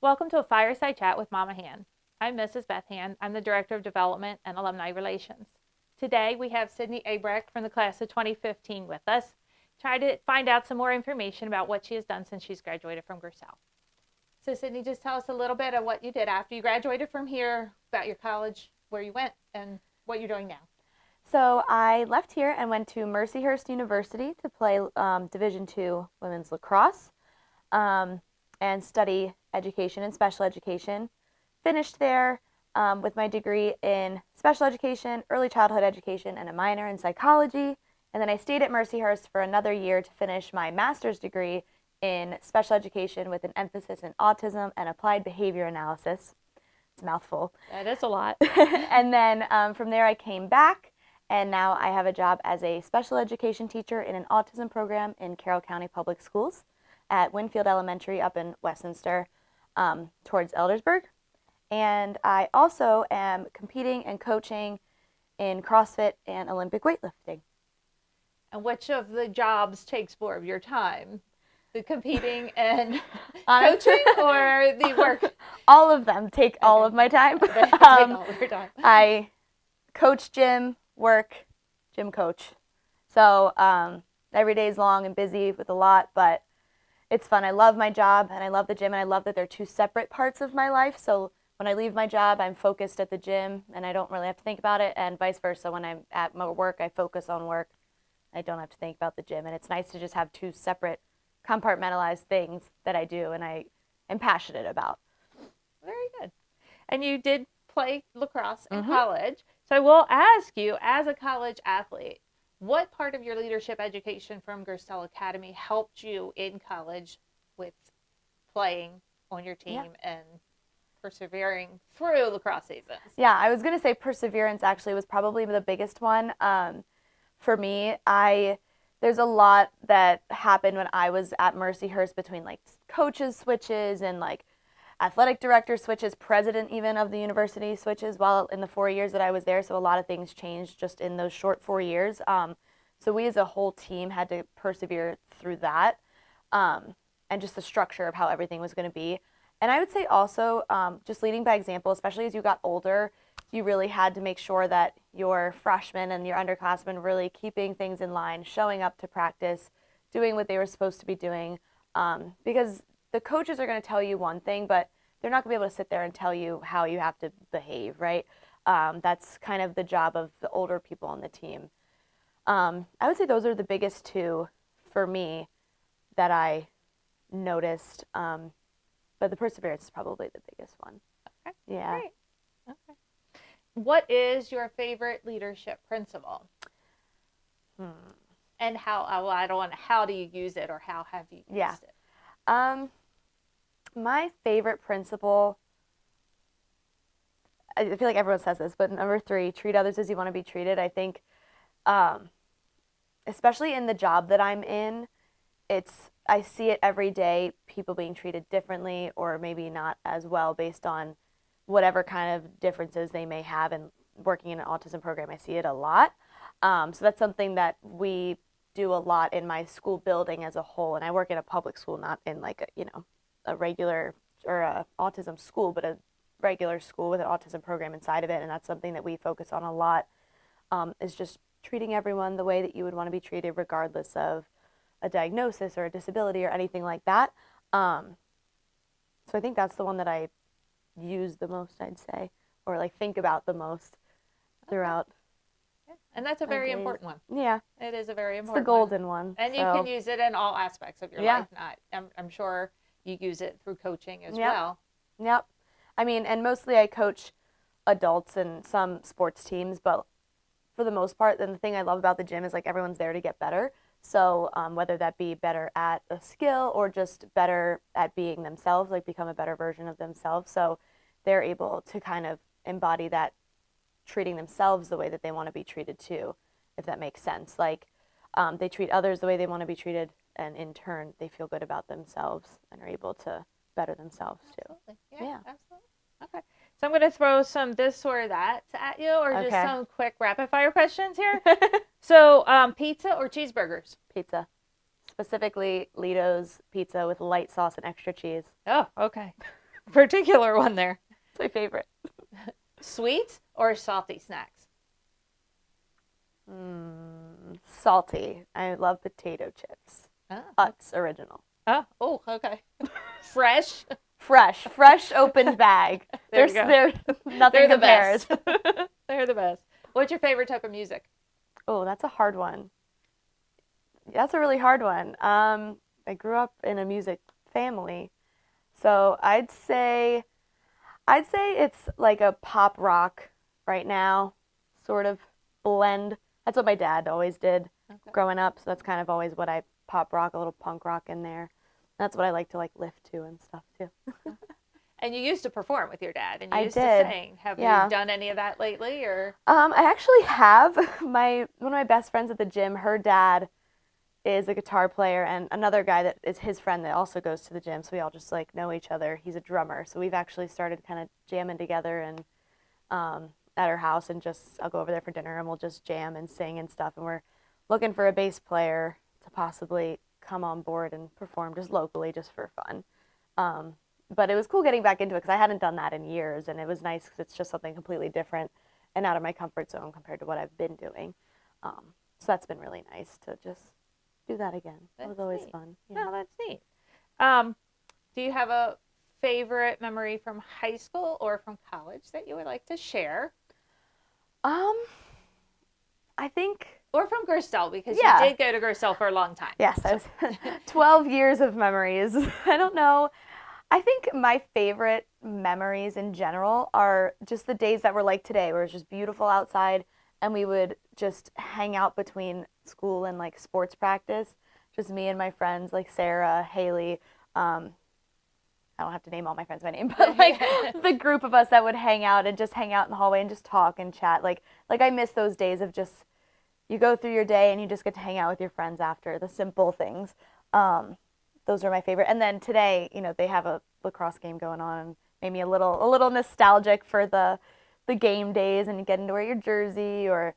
Welcome to a Fireside Chat with Mama Han. I'm Mrs. Beth Han. I'm the Director of Development and Alumni Relations. Today we have Sydney Abrecht from the class of 2015 with us. Try to find out some more information about what she has done since she's graduated from Gersel. So Sydney, just tell us a little bit of what you did after you graduated from here, about your college, where you went, and what you're doing now. So I left here and went to Mercyhurst University to play Division II women's lacrosse and study education and special education. Finished there with my degree in special education, early childhood education, and a minor in psychology. And then I stayed at Mercyhurst for another year to finish my master's degree in special education with an emphasis in autism and applied behavior analysis. It's a mouthful. That is a lot. And then from there I came back. And now I have a job as a special education teacher in an autism program in Carroll County Public Schools at Winfield Elementary up in Westminster towards Eldersburg. And I also am competing and coaching in CrossFit and Olympic weightlifting. And which of the jobs takes more of your time? The competing and Honestly, coaching or the work? All of them take all of my time. They take all of your time. I coach gym, work, gym coach. So every day is long and busy with a lot, but it's fun. I love my job and I love the gym, and I love that they're two separate parts of my life. So when I leave my job, I'm focused at the gym and I don't really have to think about it, and vice versa. When I'm at my work, I focus on work. I don't have to think about the gym, and it's nice to just have two separate compartmentalized things that I do and I am passionate about. Very good. And you did play lacrosse in college. So I will ask you, as a college athlete, what part of your leadership education from Gersel Academy helped you in college with playing on your team and persevering through lacrosse seasons? Yeah, I was going to say perseverance actually was probably the biggest one. For me, there's a lot that happened when I was at Mercyhurst between like coaches switches and like athletic director switches, president even of the university switches while in the 4 years that I was there. So a lot of things changed just in those short 4 years. So we as a whole team had to persevere through that and just the structure of how everything was going to be. And I would say also just leading by example, especially as you got older, you really had to make sure that your freshmen and your underclassmen really keeping things in line, showing up to practice, doing what they were supposed to be doing, because the coaches are going to tell you one thing, but they're not going to be able to sit there and tell you how you have to behave, right? That's kind of the job of the older people on the team. I would say those are the biggest two for me that I noticed, but the perseverance is probably the biggest one. Okay. Yeah. Great. Okay. What is your favorite leadership principle? And how, well, I don't want, how do you use it or how have you used it? My favorite principle, I feel like everyone says this, but number 3, treat others as you want to be treated. I think, especially in the job that I'm in, I see it every day, people being treated differently or maybe not as well based on whatever kind of differences they may have. And working in an autism program, I see it a lot. So that's something that we do a lot in my school building as a whole. And I work in a public school, not in like a regular or a autism school, but a regular school with an autism program inside of it. And that's something that we focus on a lot, is just treating everyone the way that you would want to be treated regardless of a diagnosis or a disability or anything like that. So I think that's the one that I use the most, I'd say, or like think about the most throughout. Yeah. And that's a very important one. Yeah. It is a very important one. It's the golden one. And you can use it in all aspects of your life. I'm sure you use it through coaching as well. Yep. I mean, and mostly I coach adults and some sports teams, but for the most part, then the thing I love about the gym is like everyone's there to get better. So whether that be better at a skill or just better at being themselves, like become a better version of themselves. So they're able to kind of embody that, treating themselves the way that they want to be treated too, if that makes sense. Like they treat others the way they want to be treated, and in turn they feel good about themselves and are able to better themselves too. Absolutely. Yeah, absolutely. Okay. So I'm going to throw some this or that at you, or just some quick rapid fire questions here. So pizza or cheeseburgers? Pizza. Specifically Lido's pizza with light sauce and extra cheese. Oh, okay. particular one there. It's my favorite. Sweets or salty snacks? Salty. I love potato chips. Oh, Utz original. oh, okay. Fresh. Fresh opened bag. There you go. They're nothing They're the compares. best. They're the best. What's your favorite type of music? Oh, that's a hard one. That's a really hard one. I grew up in a music family, so I'd say it's like a pop rock right now, sort of blend. That's what my dad always did growing up, so that's kind of always what I pop rock, a little punk rock in there. That's what I like to like lift to and stuff too. And you used to perform with your dad, and you I used did. to sing. Have Yeah. you done any of that lately, or? I actually have one of my best friends at the gym. Her dad is a guitar player, and another guy that is his friend that also goes to the gym. So we all just like know each other. He's a drummer, so we've actually started kind of jamming together and at her house, and just I'll go over there for dinner and we'll just jam and sing and stuff. And we're looking for a bass player to possibly come on board and perform just locally, just for fun. But it was cool getting back into it because I hadn't done that in years, and it was nice because it's just something completely different and out of my comfort zone compared to what I've been doing. So that's been really nice to just do that again. It was always fun. Yeah. No, that's neat. Do you have a favorite memory from high school or from college that you would like to share? I think. Or from Gerstel, because Yeah. you did go to Gerstel for a long time. Yes, I was 12 years of memories. I don't know. I think my favorite memories in general are just the days that were like today, where it was just beautiful outside and we would just hang out between school and like sports practice. Just me and my friends like Sarah, Haley. I don't have to name all my friends by name, but like the group of us that would hang out and just hang out in the hallway and just talk and chat. Like I miss those days of just you go through your day and you just get to hang out with your friends after the simple things. Those are my favorite. And then today, they have a lacrosse game going on, and made me a little nostalgic for the game days and getting to wear your jersey or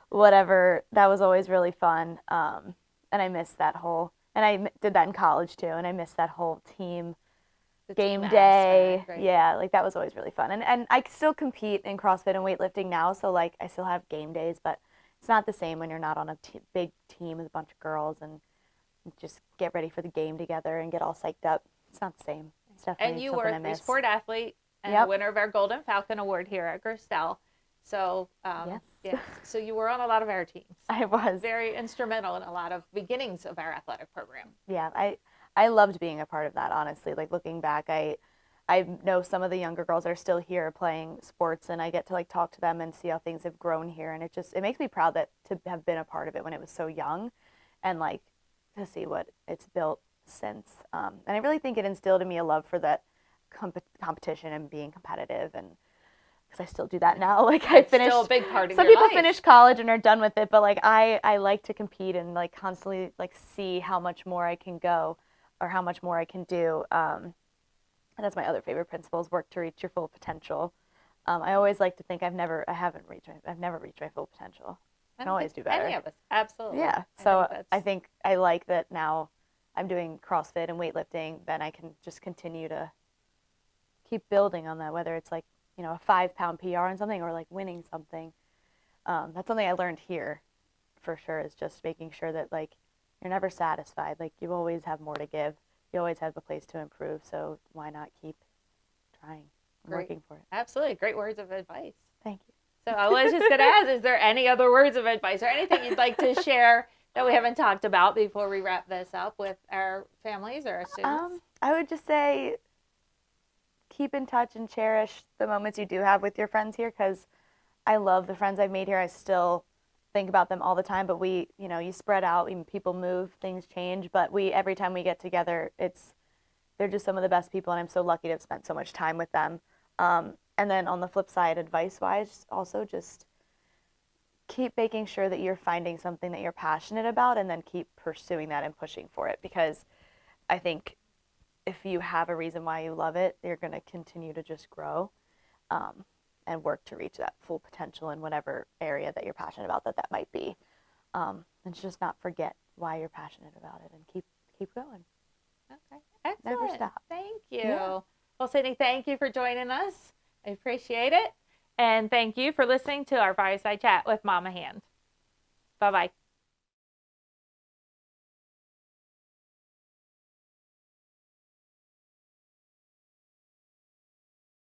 whatever. That was always really fun. And I miss that whole, and I did that in college too, and I miss that whole team game day. Aspect, right? Yeah, like that was always really fun. And I still compete in CrossFit and weightlifting now, so like I still have game days, but it's not the same when you're not on a big team with a bunch of girls and just get ready for the game together and get all psyched up. It's not the same. It's definitely And you something were I a miss. sport athlete and Yep. a winner of our Golden Falcon Award here at Gerstel. So, Yes. yeah, so you were on a lot of our teams. I was. Very instrumental in a lot of beginnings of our athletic program. Yeah, I loved being a part of that, honestly. Like looking back, I know some of the younger girls that are still here playing sports, and I get to like talk to them and see how things have grown here, and it makes me proud that to have been a part of it when it was so young, and like to see what it's built since. And I really think it instilled in me a love for that competition and being competitive, and because I still do that now. Like I It's finished. still a big part of Some your people life. finish college and are done with it, but like I like to compete and like constantly like see how much more I can go or how much more I can do. And that's my other favorite principle is work to reach your full potential. I always like to think I've never reached my full potential. I can always do better. Any of us, absolutely. Yeah. So I think I like that now I'm doing CrossFit and weightlifting, then I can just continue to keep building on that, whether it's like, a 5-pound PR on something or like winning something. That's something I learned here for sure, is just making sure that like you're never satisfied. Like you always have more to give. You always have a place to improve. So why not keep trying and working for it? Absolutely. Great words of advice. Thank you. So I was just going to ask, is there any other words of advice or anything you'd like to share that we haven't talked about before we wrap this up with our families or our students? I would just say keep in touch and cherish the moments you do have with your friends here, because I love the friends I've made here. I still think about them all the time, but you spread out, people move, things change, but every time we get together, they're just some of the best people, and I'm so lucky to have spent so much time with them. And then on the flip side, advice-wise, also just keep making sure that you're finding something that you're passionate about and then keep pursuing that and pushing for it, because I think if you have a reason why you love it, you're going to continue to just grow and work to reach that full potential in whatever area that you're passionate about that might be. And just not forget why you're passionate about it and keep going. Okay. Excellent. Never stop. Thank you. Yeah. Well, Well, Sydney, thank you for joining us. I appreciate it. And thank you for listening to our Fireside Chat with Mama Hand. Bye-bye.